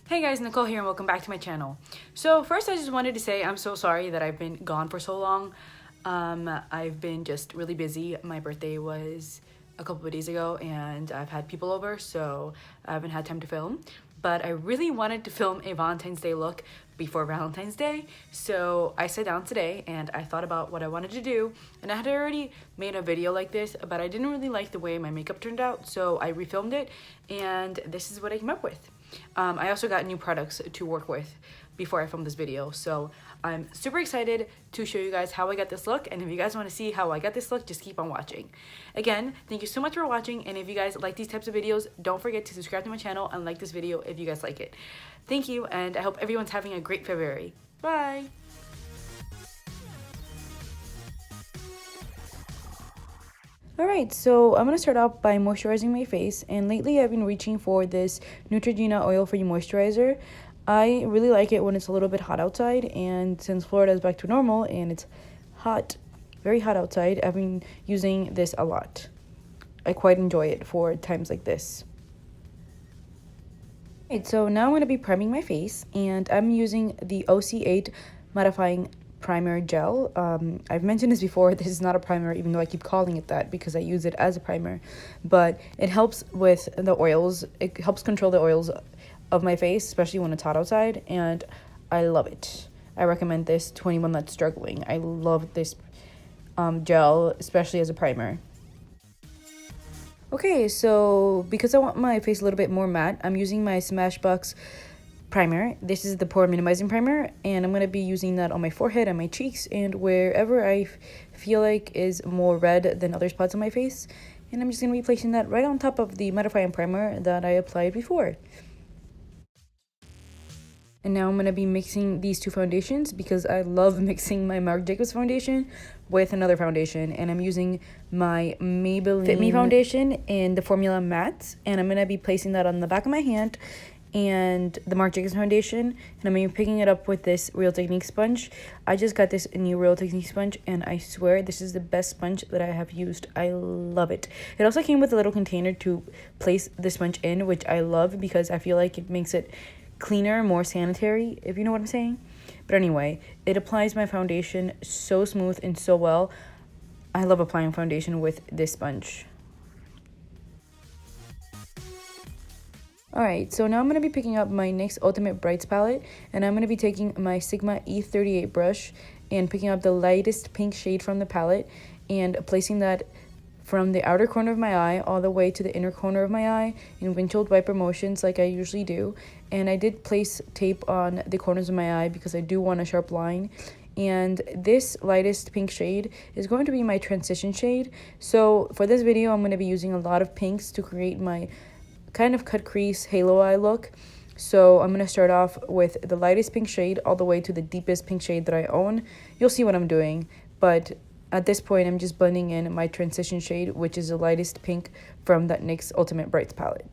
Hey guys, Nicole here and welcome back to my channel. So first I just wanted to say I'm so sorry that I've been gone for so long. I've been just really busy. My birthday was a couple of days ago and I've had people over, so I haven't had time to film. But I really wanted to film a Valentine's Day look before Valentine's Day. So I sat down today and I thought about what I wanted to do, and I had already made a video like this, but I didn't really like the way my makeup turned out, so I refilmed it and this is what I came up with. I also got new products to work with before I filmed this video, so I'm super excited to show you guys how I got this look, and if you guys want to see how I got this look, just keep on watching. Again, thank you so much for watching, and if you guys like these types of videos, don't forget to subscribe to my channel and like this video if you guys like it. Thank you, and I hope everyone's having a great February. Bye! Alright, so I'm going to start off by moisturizing my face, and lately I've been reaching for this Neutrogena oil-free moisturizer. I really like it when it's a little bit hot outside, and since Florida is back to normal and it's hot, very hot outside, I've been using this a lot. I quite enjoy it for times like this. Alright, so now I'm going to be priming my face, and I'm using the OC8 Mattifying Primer Gel. I've mentioned this before, this is not a primer, even though I keep calling it that because I use it as a primer, but it helps with the oils. It helps control the oils of my face, especially when it's hot outside, and I love it. I recommend this to anyone that's struggling. I love this gel, especially as a primer. Okay, so because I want my face a little bit more matte, I'm using my Smashbox primer. This is the pore minimizing primer, and I'm going to be using that on my forehead and my cheeks and wherever I feel like is more red than other spots on my face. And I'm just going to be placing that right on top of the mattifying primer that I applied before. And now I'm going to be mixing these two foundations because I love mixing my Marc Jacobs foundation with another foundation. And I'm using my Maybelline Fit Me foundation in the formula Matte, and I'm going to be placing that on the back of my hand and the Marc Jacobs foundation, and I'm going to be picking it up with this Real Technique sponge. I just got this new Real Technique sponge, and I swear this is the best sponge that I have used. I love it. It also came with a little container to place the sponge in, which I love because I feel like it makes it cleaner, more sanitary, if you know what I'm saying. But anyway, it applies my foundation so smooth and so well. I love applying foundation with this sponge. Alright, so now I'm going to be picking up my NYX Ultimate Brights palette, and I'm going to be taking my Sigma E38 brush and picking up the lightest pink shade from the palette and placing that from the outer corner of my eye all the way to the inner corner of my eye in windshield wiper motions like I usually do. And I did place tape on the corners of my eye because I do want a sharp line. And this lightest pink shade is going to be my transition shade. So for this video, I'm going to be using a lot of pinks to create my kind of cut crease halo eye look. So I'm going to start off with the lightest pink shade all the way to the deepest pink shade that I own. You'll see what I'm doing, but at this point I'm just blending in my transition shade, which is the lightest pink from that NYX Ultimate Brights palette.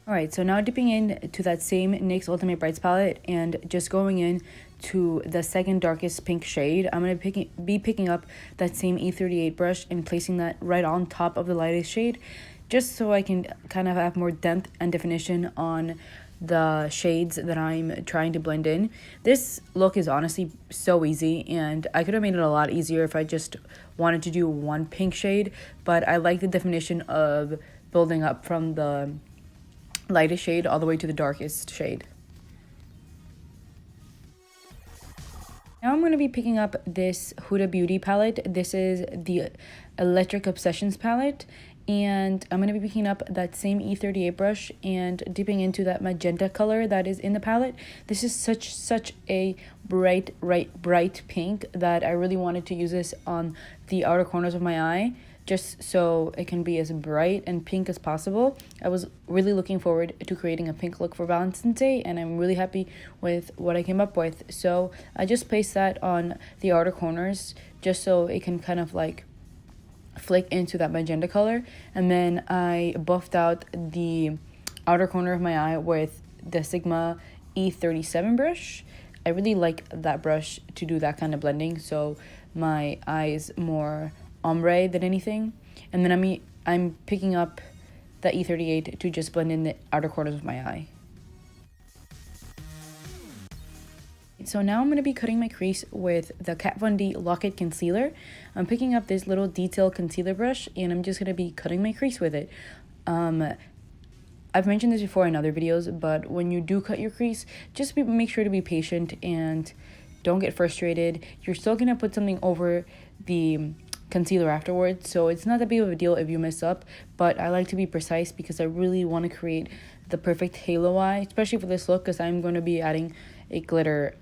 Alright, so now dipping into that same NYX Ultimate Brights palette and just going in to the second darkest pink shade, I'm going to be picking up that same E38 brush and placing that right on top of the lightest shade, just so I can kind of have more depth and definition on the shades that I'm trying to blend in. This look is honestly so easy, and I could have made it a lot easier if I just wanted to do one pink shade, but I like the definition of building up from the lightest shade all the way to the darkest shade. Now I'm going to be picking up this Huda Beauty palette. This is the Electric Obsessions palette, and I'm going to be picking up that same E38 brush and dipping into that magenta color that is in the palette. This is such a bright pink that I really wanted to use this on the outer corners of my eye, just so it can be as bright and pink as possible. I was really looking forward to creating a pink look for Valentine's Day, and I'm really happy with what I came up with. So I just placed that on the outer corners just so it can kind of like flick into that magenta color, and then I buffed out the outer corner of my eye with the Sigma E37 brush. I really like that brush to do that kind of blending, so my eye is more ombre than anything. And then I'm picking up the E38 to just blend in the outer corners of my eye. So now I'm going to be cutting my crease with the Kat Von D Lock-It Concealer. I'm picking up this little detail concealer brush and I'm just going to be cutting my crease with it. I've mentioned this before in other videos, but when you do cut your crease, just make sure to be patient and don't get frustrated. You're still going to put something over the concealer afterwards, so it's not that big of a deal if you mess up, but I like to be precise because I really want to create the perfect halo eye, especially for this look, because I'm going to be adding a glitter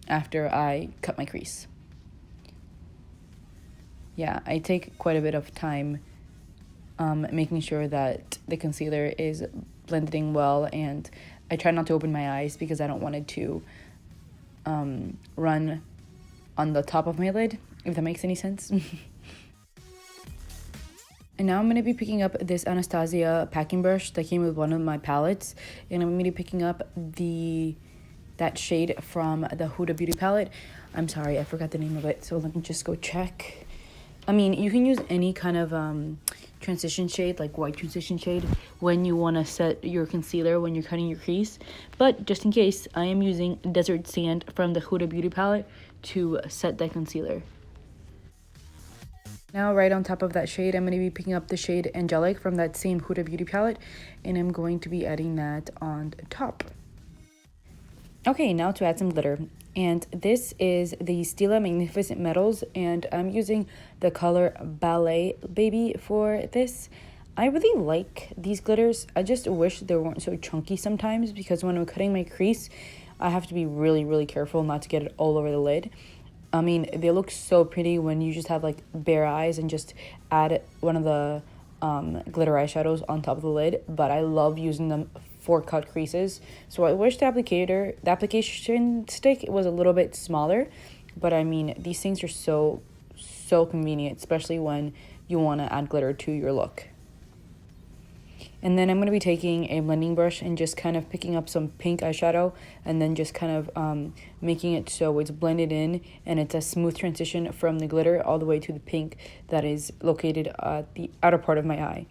after I cut my crease. Yeah, I take quite a bit of time making sure that the concealer is blended in well, and I try not to open my eyes because I don't want it to run on the top of my lid, if that makes any sense. And now I'm going to be picking up this Anastasia packing brush that came with one of my palettes, and I'm going to be picking up that shade from the Huda Beauty palette. I'm sorry, I forgot the name of it, so let me just go check. I mean, you can use any kind of transition shade, like white transition shade, when you want to set your concealer when you're cutting your crease. But just in case, I am using Desert Sand from the Huda Beauty palette to set that concealer. Now, right on top of that shade, I'm going to be picking up the shade Angelic from that same Huda Beauty palette, and I'm going to be adding that on top. Okay, now to add some glitter. And this is the Stila Magnificent Metals, and I'm using the color Ballet Baby for this. I really like these glitters. I just wish they weren't so chunky sometimes, because when I'm cutting my crease, I have to be really, really careful not to get it all over the lid. I mean, they look so pretty when you just have like bare eyes and just add one of the glitter eyeshadows on top of the lid, but I love using them for cut creases. So I wish the application stick was a little bit smaller, but I mean, these things are so convenient, especially when you want to add glitter to your look. And then I'm going to be taking a blending brush and just kind of picking up some pink eyeshadow, and then just kind of making it so it's blended in and it's a smooth transition from the glitter all the way to the pink that is located at the outer part of my eye.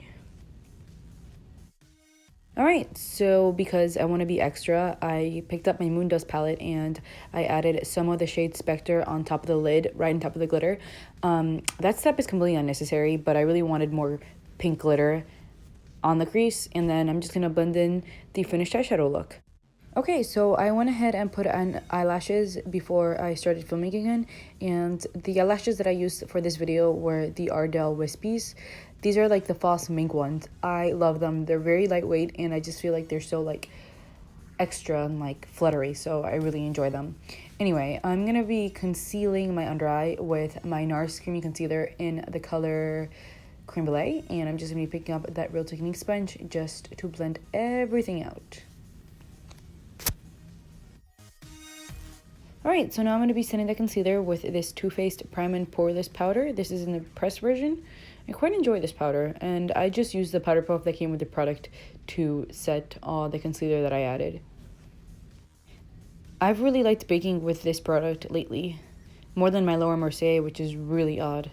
Alright, so because I want to be extra, I picked up my Moon Dust palette and I added some of the shade Spectre on top of the lid, right on top of the glitter. That step is completely unnecessary, but I really wanted more pink glitter on the crease, and then I'm just going to blend in the finished eyeshadow look. Okay, so I went ahead and put on eyelashes before I started filming again, and the eyelashes that I used for this video were the Ardell Wispies. These are like the false mink ones. I love them. They're very lightweight, and I just feel like they're so like extra and like fluttery, so I really enjoy them. Anyway, I'm going to be concealing my under eye with my NARS Creamy Concealer in the color Creme Brulee, and I'm just going to be picking up that Real Technique sponge just to blend everything out. Alright, so now I'm going to be setting the concealer with this Too Faced Prime and Poreless powder. This is in the pressed version. I quite enjoy this powder, and I just used the powder puff that came with the product to set the concealer that I added. I've really liked baking with this product lately, more than my Laura Mercier, which is really odd.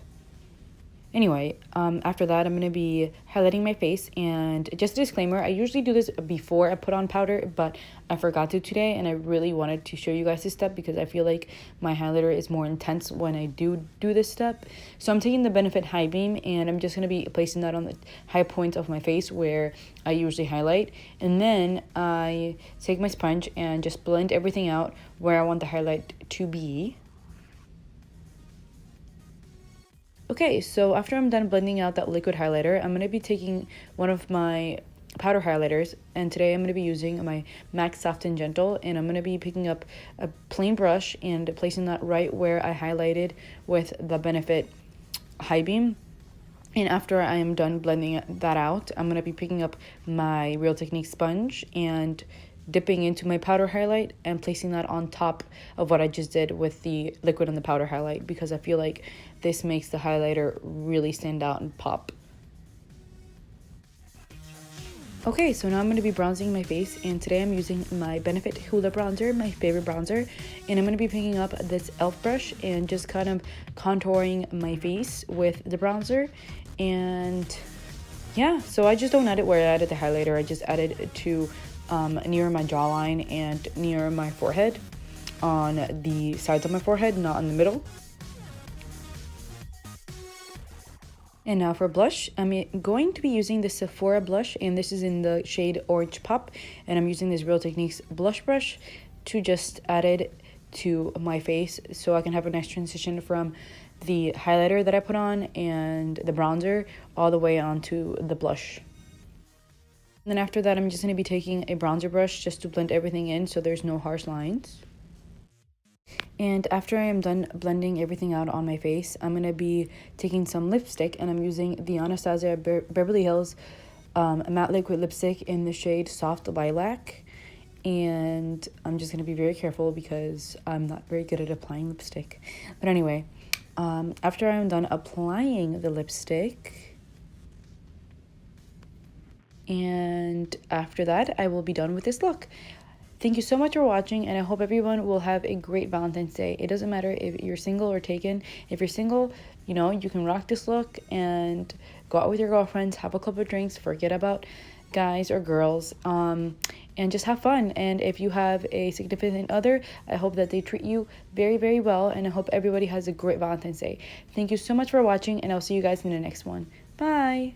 Anyway, after that, I'm going to be highlighting my face, and just a disclaimer, I usually do this before I put on powder, but I forgot to today, and I really wanted to show you guys this step because I feel like my highlighter is more intense when I do this step. So I'm taking the Benefit High Beam, and I'm just going to be placing that on the high point of my face where I usually highlight, and then I take my sponge and just blend everything out where I want the highlight to be. Okay, so after I'm done blending out that liquid highlighter, I'm going to be taking one of my powder highlighters, and today I'm going to be using my MAC Soft and Gentle, and I'm going to be picking up a plain brush and placing that right where I highlighted with the Benefit High Beam. And after I am done blending that out, I'm going to be picking up my Real Technique sponge and dipping into my powder highlight and placing that on top of what I just did with the liquid and the powder highlight, because I feel like this makes the highlighter really stand out and pop. Okay, so now I'm going to be bronzing my face, and today I'm using my Benefit Hoola bronzer, my favorite bronzer, and I'm going to be picking up this e.l.f. brush and just kind of contouring my face with the bronzer. And yeah, so I just don't add it where I added the highlighter. I just added it to near my jawline and near my forehead, on the sides of my forehead, not in the middle. And now for blush, I'm going to be using the Sephora blush, and this is in the shade Orange Pop, and I'm using this Real Techniques blush brush to just add it to my face so I can have a nice transition from the highlighter that I put on and the bronzer all the way onto the blush. And then after that, I'm just going to be taking a bronzer brush just to blend everything in so there's no harsh lines. And after I am done blending everything out on my face, I'm going to be taking some lipstick, and I'm using the Anastasia Beverly Hills matte liquid lipstick in the shade Soft Lilac. And I'm just going to be very careful because I'm not very good at applying lipstick. But anyway, after I'm done applying the lipstick, and after that, I will be done with this look. Thank you so much for watching, and I hope everyone will have a great Valentine's Day. It doesn't matter if you're single or taken. If you're single, you know, you can rock this look and go out with your girlfriends, have a couple of drinks, forget about guys or girls, and just have fun. And if you have a significant other, I hope that they treat you very, very well, and I hope everybody has a great Valentine's Day. Thank you so much for watching, and I'll see you guys in the next one. Bye!